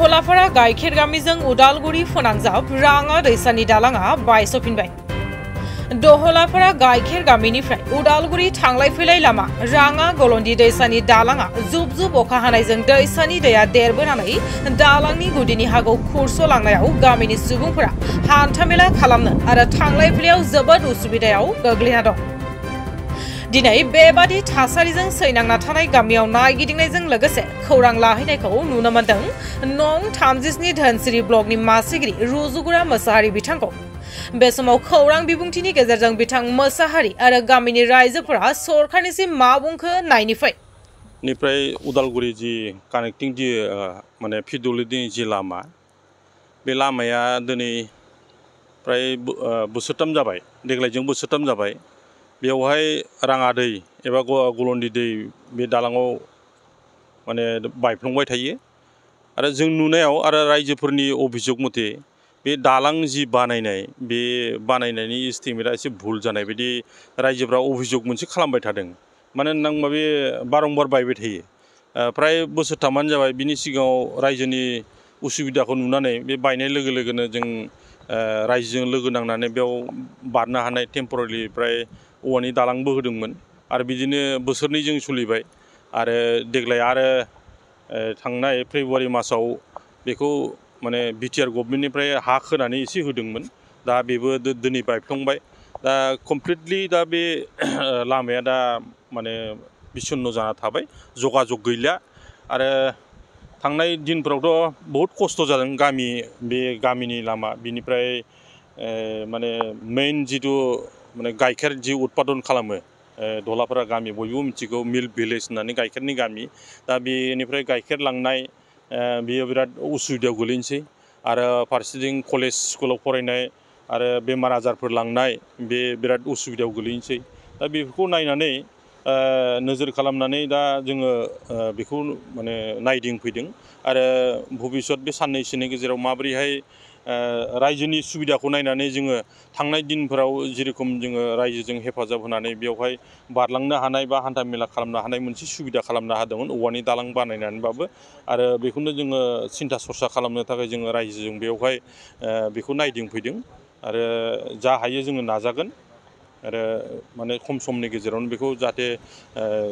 दहलाफारा गाइखेर गामिजों उदालगुरि फोनांजाब राङा दैसानि दालाङा बायस'फिनबाय। दहलाफारा गाइखेर गामिनिफ्राय उदालगुरि थांलाय फैलाय लामा राङा गलन्दि दैसानि दालाङा जुब जुब अखा हानायजों दैसानि दैया देरबोनानै दालांनि गुदिनि हाखौ खुरस'लांनायाव गामिनि सुबुंफोरा हान्थामेला खालामनो आरो थांलाय फैलायाव जोबोद उसुबिदायाव गोग्लैना दं। दिनै बेबादि थासारिजों सैनांना थानाय गामियाव नायगिदिंनायजों लोगोसे खौरां लाहैनायखौ नुनो मोन्दों नं 37 धोनसिरि ब्लकनि मासिगिरि रुजुगुरा मोसाहारि बिथांखौ। बे समाव खौरां बिबुंथिनि गेजेरजों बिथां मोसाहारि आरो गामिनि रायजोफोरा सरकारनिसिम मा बुंखो नायनिफ्राय उदालगुरि जि कानेक्टिं जि माने पिडब्लिउडि जि लामा बे लामाया दिनै प्राय बोसोरथाम जाबाय, देग्लायजों बोसोरथाम जाबाय। बेवहाय राङा दै एबा गलन्दि दै बे दालाङाव माने बायफ्लंबाय थायो आरो जों नुनायाव आरो रायजोफोरनि अभियोग मथे बे दालां जि बानायनाय बे बानायनायनि एस्टिमेटआ एसे भुल जानाय बायदि रायजोफ्रा अभियोग मोनसे खालामबाय थादों। मानो होनना बे बारंबार बायबाय थायो। प्राय बोसोरथामानो जाबाय। बिनि सिगाङाव रायजोनि उसुबिदाखौ नुनानै बे बायनाय लोगो लोगोनो जों रायजोजों लोगो नांनानै बेयाव बारनो हानाय टेम्परारि प्राय औवानि दालांबो होदोंमोन आरो बिदिनो बोसोरनैजों सोलिबाय आरो देग्लाय आरो थांनाय फेब्रुवारि मासाव बेखौ माने बिटिआर गभर्नमेन्टनिफ्राय हा खोनानै एसे होदोंमोन। दा बेबो दिनै बायफ्लंबाय। दा कमप्लिटलि दा बे लामाया दा माने बिसन्न जाना थाबाय, जगाजग गैला आरो थांनाय दिनफ्रावथ' बहुद खस्थ' जादों बे गामिनि लामा बिनिफ्राय माने मेइन जिथु माने गाइखेर जि उत्पादन खालामो दहलाफारा गामि बयबो मिथिगौ मिल्क भिलेज होननानै गाइखेरनि गामि। दा बेनिफ्राय गाइखेर लांनाय बेयो बिराद उसुबिदायाव गोलैनोसै आरो फारसेथिं कलेज स्कुलाव फरायनाय आरो बेमार आजारफोर लांनाय बे बिराद उसुबिदायाव गोलैनोसै। दा बेफोरखौ नायनानै नोजोर खालामनानै दा जोङो बेखौ माने नायदिंफैदों आरो भबिसत बे साननैसोनि गेजेराव माबोरैहाय रायजोनि सुबिदाखौ नायनानै जोङो थांनाय दिनफोराव जेरेखम जोङो रायजोजों हेफाजाब होनानै बेवहाय बारलांनो हानाय बा हान्था मेला खालामनो हानाय मोनसे सुबिदा खालामनो हादोंमोन औवानि दालां बानायनानैबाबो। आरो बेखौनो जोङो सिन्था सरसा खालामनो थाखाय जोङो रायजोजों बेवहाय बेखौ नायदिंफैदों आरो जा हायो जोङो नाजागोन आरो माने खम समनि गेजेरावनो बेखौ जाहाथे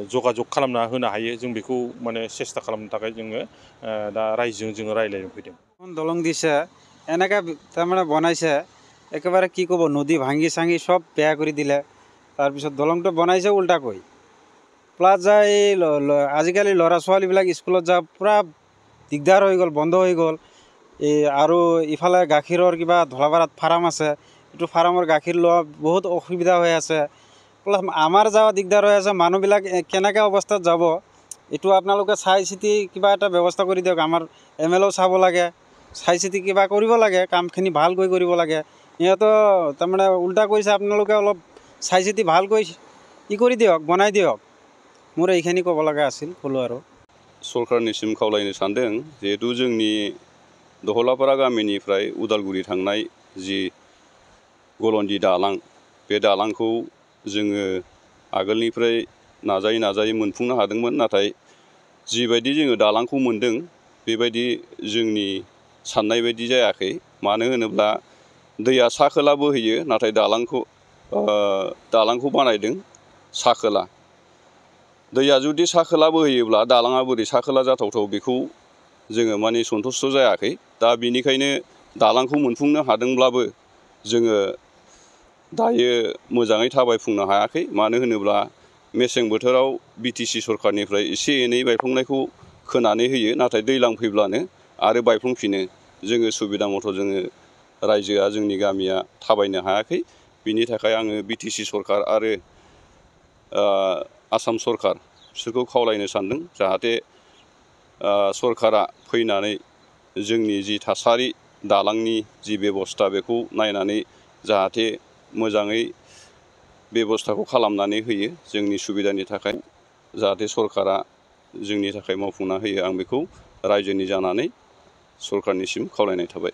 जगाजग खालामना होनो हायो जों बेखौ माने सेस्था खालामनो थाखाय जोङो दा रायजोजों जोङो रायज्लायनो फैदों। দলং দিছে এনেকা তাৰমানে বনাইছে একেবাৰে কি ক'ব, নদী ভাঙি চাঙি সব বেয়া কৰি দিলে। তাৰপিছত দলংটো বনাইছে উল্টাকৈ। প্লাছ যায় আজিকালি ল'ৰা ছোৱালীবিলাক স্কুলত যা পূৰা দিগদাৰ হৈ গ'ল, বন্ধ হৈ গ'ল। আৰু ইফালে গাখীৰৰ কিবা ধলাপাৰাত ফাৰ্ম আছে, এইটো ফাৰ্মৰ গাখীৰ লোৱা বহুত অসুবিধা হৈ আছে। প্লাছ আমাৰ যাওয়া দিগদাৰ হৈ আছে। মানুহবিলাক কেনেকৈ অৱস্থাত যাব এইটো আপোনালোকে চাই চিতি কিবা এটা ব্যৱস্থা কৰি দিয়ক। আমাৰ MLAও চাব লাগে, চাই চিতি কিবা কৰিব লাগে, কামখিনি ভালকৈ কৰিব লাগে। সিহঁতো তাৰমানে উল্টা কৰিছে, আপোনালোকে অলপ চাই চিতি ভালকৈ কৰি দিয়ক, বনাই দিয়ক। মোৰ এইখিনি ক'ব লগা আছিল, ক'লোঁ আৰু। सरकारनिसिम खावलायनो सानदों जिहेतु जोंनि दहलापारा गामिनिफ्राय उदालगुरि थांनाय जि गलन्दि दालां बे दालांखौ जोङो आगोलनिफ्राय नाजायै मोनफुंनो हादोंमोन। नाथाय जिबायदि जोङो दालांखौ मोन्दों बेबायदि जोंनि साननाय बायदि जायाखै। मानो होनोब्ला दैया सा खोला बोहैयो, नाथाय दालांखौ बानायदों सा खोला। दैया जुदि सा खोला बोहैयोब्ला दालाङा बोरै सा खोला जाथावथाव बेखौ जोङो माने सन्थुष्ट' जायाखै। दा बेनिखायनो दालांखौ मोनफुंनो हादोंब्लाबो जोङो दायो मोजाङै थाबायफुंनो हायाखै। मानो होनोब्ला मेसें बोथोराव BTC सरकारनिफ्राय एसे एनै बायफ्लंनायखौ खोनानै होयो, नाथाय दैज्लां फैब्लानो आरो बायफ्लंफिनो। जोङो सुबिदा मथ' जोङो रायजोआ जोंनि गामिया थाबायनो हायाखै। बिनि थाखाय आङो BTC सरकार आरो आसाम सरकार बिसोरखौ खावलायनो सानदों जाहाथे सरकारा फैनानै जोंनि जि थासारि दालांनि जि बेबस्था बेखौ नायनानै जाहाथे मोजाङै बेबस्थाखौ खालामनानै होयो जोंनि सुबिदानि थाखाय। जाहाथे सरकारा जोंनि थाखाय मावफुंना होयो, आं बेखौ रायजोनि जानानै सरकारनिसिम खावलायनाय थाबाय।